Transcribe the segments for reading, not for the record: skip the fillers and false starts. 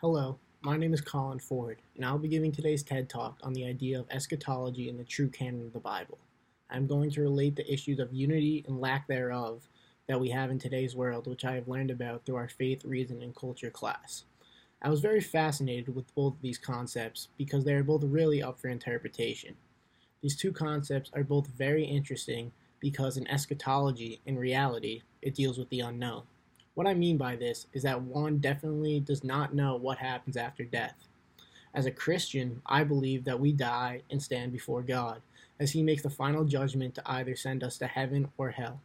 Hello, my name is Colin Ford, and I'll be giving today's TED Talk on the idea of eschatology in the true canon of the Bible. I'm going to relate the issues of unity and lack thereof that we have in today's world, which I have learned about through our faith, reason, and culture class. I was very fascinated with both of these concepts because they are both really up for interpretation. These two concepts are both very interesting because in eschatology, in reality, it deals with the unknown. What I mean by this is that one definitely does not know what happens after death. As a Christian, I believe that we die and stand before God, as He makes the final judgment to either send us to heaven or hell.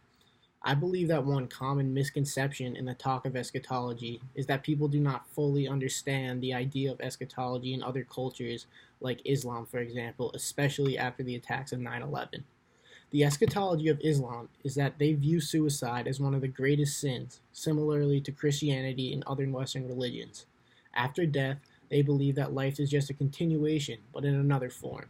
I believe that one common misconception in the talk of eschatology is that people do not fully understand the idea of eschatology in other cultures, like Islam, for example, especially after the attacks of 9/11. The eschatology of Islam is that they view suicide as one of the greatest sins, similarly to Christianity and other Western religions. After death, they believe that life is just a continuation, but in another form.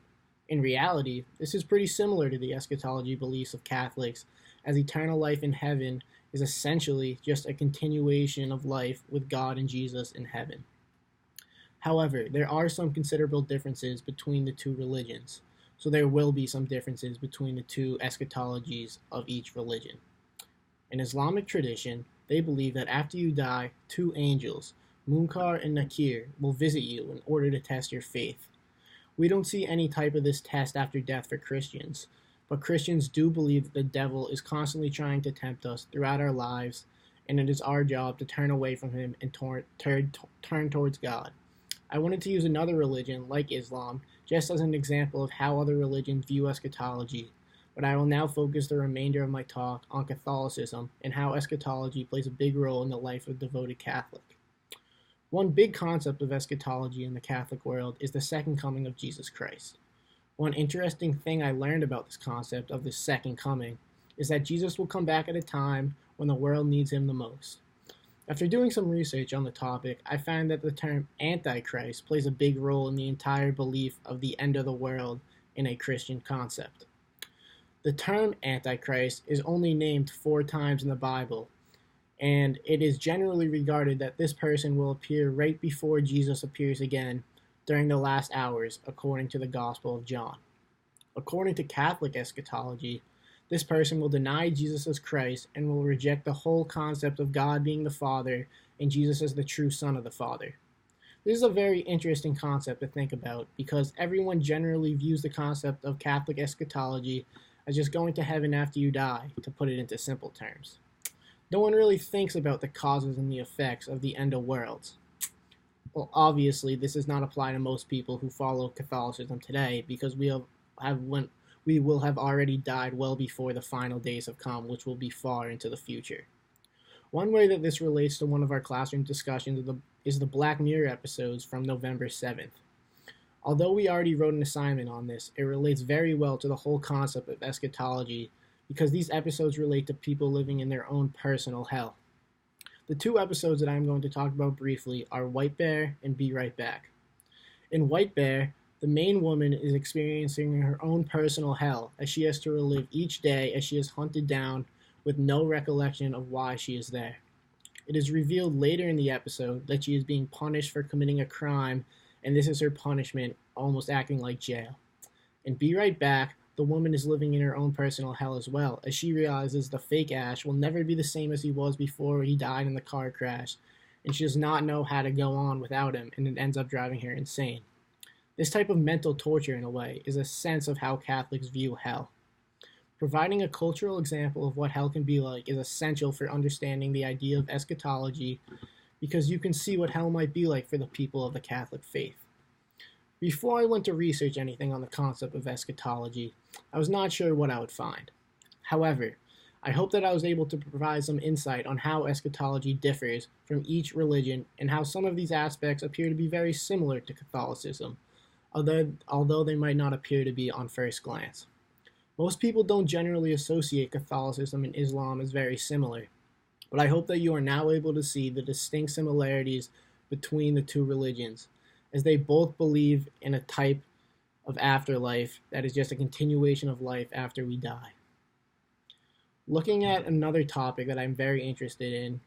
In reality, this is pretty similar to the eschatology beliefs of Catholics, as eternal life in heaven is essentially just a continuation of life with God and Jesus in heaven. However, there are some considerable differences between the two religions, so there will be some differences between the two eschatologies of each religion. In Islamic tradition, they believe that after you die, two angels, Munkar and Nakir, will visit you in order to test your faith. We don't see any type of this test after death for Christians, but Christians do believe that the devil is constantly trying to tempt us throughout our lives, and it is our job to turn away from him and turn towards God. I wanted to use another religion, like Islam, just as an example of how other religions view eschatology, but I will now focus the remainder of my talk on Catholicism and how eschatology plays a big role in the life of a devoted Catholic. One big concept of eschatology in the Catholic world is the second coming of Jesus Christ. One interesting thing I learned about this concept of the second coming is that Jesus will come back at a time when the world needs him the most. After doing some research on the topic, I found that the term Antichrist plays a big role in the entire belief of the end of the world in a Christian concept. The term Antichrist is only named 4 times in the Bible, and it is generally regarded that this person will appear right before Jesus appears again during the last hours, according to the Gospel of John. According to Catholic eschatology, this person will deny Jesus as Christ and will reject the whole concept of God being the Father and Jesus as the true Son of the Father. This is a very interesting concept to think about because everyone generally views the concept of Catholic eschatology as just going to heaven after you die, to put it into simple terms. No one really thinks about the causes and the effects of the end of worlds. Well, obviously, this does not apply to most people who follow Catholicism today because we will have already died well before the final days have come, which will be far into the future. One way that this relates to one of our classroom discussions is the Black Mirror episodes from November 7th. Although we already wrote an assignment on this, it relates very well to the whole concept of eschatology because these episodes relate to people living in their own personal hell. The 2 episodes that I'm going to talk about briefly are White Bear and Be Right Back. In White Bear, the main woman is experiencing her own personal hell as she has to relive each day as she is hunted down with no recollection of why she is there. It is revealed later in the episode that she is being punished for committing a crime, and this is her punishment, almost acting like jail. In Be Right Back, the woman is living in her own personal hell as well, as she realizes the fake Ash will never be the same as he was before he died in the car crash, and she does not know how to go on without him, and it ends up driving her insane. This type of mental torture, in a way, is a sense of how Catholics view hell. Providing a cultural example of what hell can be like is essential for understanding the idea of eschatology because you can see what hell might be like for the people of the Catholic faith. Before I went to research anything on the concept of eschatology, I was not sure what I would find. However, I hope that I was able to provide some insight on how eschatology differs from each religion and how some of these aspects appear to be very similar to Catholicism, although they might not appear to be on first glance. Most people don't generally associate Catholicism and Islam as very similar, but I hope that you are now able to see the distinct similarities between the two religions, as they both believe in a type of afterlife that is just a continuation of life after we die. Looking at another topic that I'm very interested in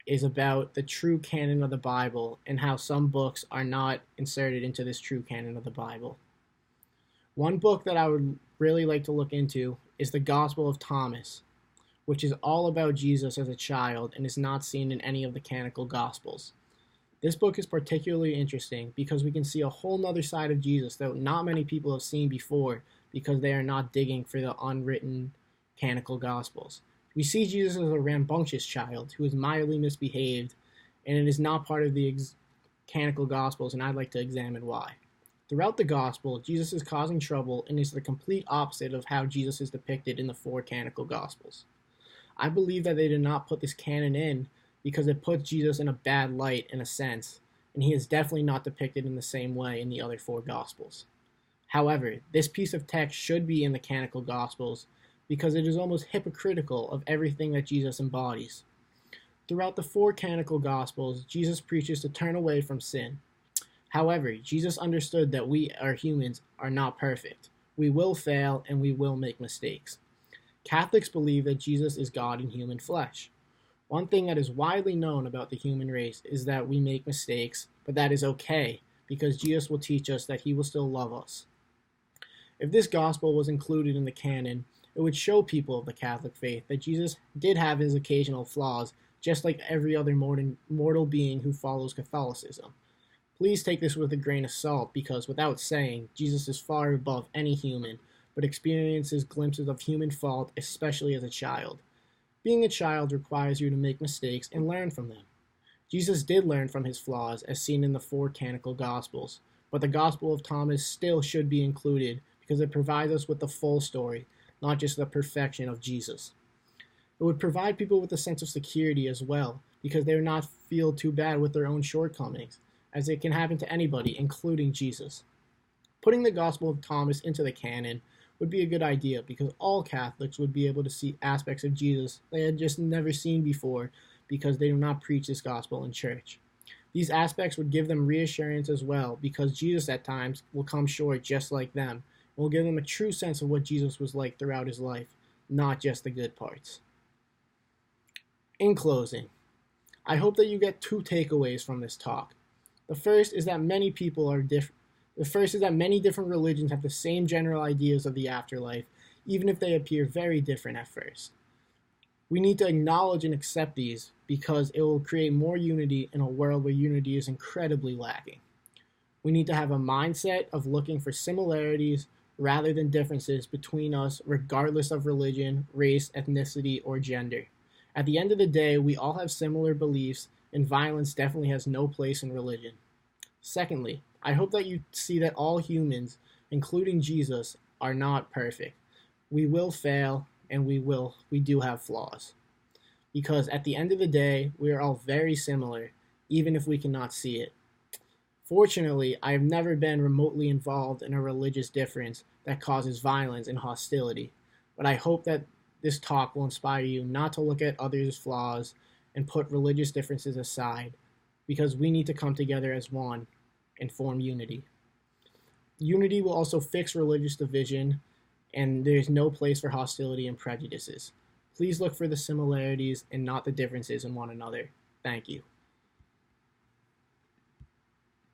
is about the true canon of the Bible and how some books are not inserted into this true canon of the Bible. One book that I would really like to look into is the Gospel of Thomas, which is all about Jesus as a child and is not seen in any of the canonical Gospels. This book is particularly interesting because we can see a whole nother side of Jesus that not many people have seen before because they are not digging for the unwritten canonical Gospels. We see Jesus as a rambunctious child who is mildly misbehaved, and it is not part of the canonical Gospels, and I'd like to examine why. Throughout the Gospel, Jesus is causing trouble and is the complete opposite of how Jesus is depicted in the 4 canonical Gospels. I believe that they did not put this canon in because it puts Jesus in a bad light in a sense, and he is definitely not depicted in the same way in the other 4 Gospels. However, this piece of text should be in the canonical Gospels because it is almost hypocritical of everything that Jesus embodies. Throughout the 4 canonical Gospels, Jesus preaches to turn away from sin. However, Jesus understood that we humans are not perfect. We will fail and we will make mistakes. Catholics believe that Jesus is God in human flesh. One thing that is widely known about the human race is that we make mistakes, but that is okay because Jesus will teach us that he will still love us. If this gospel was included in the canon, it would show people of the Catholic faith that Jesus did have his occasional flaws, just like every other mortal being who follows Catholicism. Please take this with a grain of salt because, without saying, Jesus is far above any human, but experiences glimpses of human fault, especially as a child. Being a child requires you to make mistakes and learn from them. Jesus did learn from his flaws, as seen in the 4 canonical Gospels, but the Gospel of Thomas still should be included because it provides us with the full story, not just the perfection of Jesus. It would provide people with a sense of security as well, because they would not feel too bad with their own shortcomings, as it can happen to anybody, including Jesus. Putting the Gospel of Thomas into the canon would be a good idea because all Catholics would be able to see aspects of Jesus they had just never seen before because they do not preach this gospel in church. These aspects would give them reassurance as well because Jesus at times will come short just like them. Will give them a true sense of what Jesus was like throughout his life, not just the good parts. In closing, I hope that you get 2 takeaways from this talk. The first is that many different religions have the same general ideas of the afterlife, even if they appear very different at first. We need to acknowledge and accept these because it will create more unity in a world where unity is incredibly lacking. We need to have a mindset of looking for similarities rather than differences between us, regardless of religion, race, ethnicity, or gender. At the end of the day, we all have similar beliefs, and violence definitely has no place in religion. Secondly, I hope that you see that all humans, including Jesus, are not perfect. We will fail, and we do have flaws. Because at the end of the day, we are all very similar, even if we cannot see it. Fortunately, I have never been remotely involved in a religious difference that causes violence and hostility, but I hope that this talk will inspire you not to look at others' flaws and put religious differences aside, because we need to come together as one and form unity. Unity will also fix religious division, and there is no place for hostility and prejudices. Please look for the similarities and not the differences in one another. Thank you.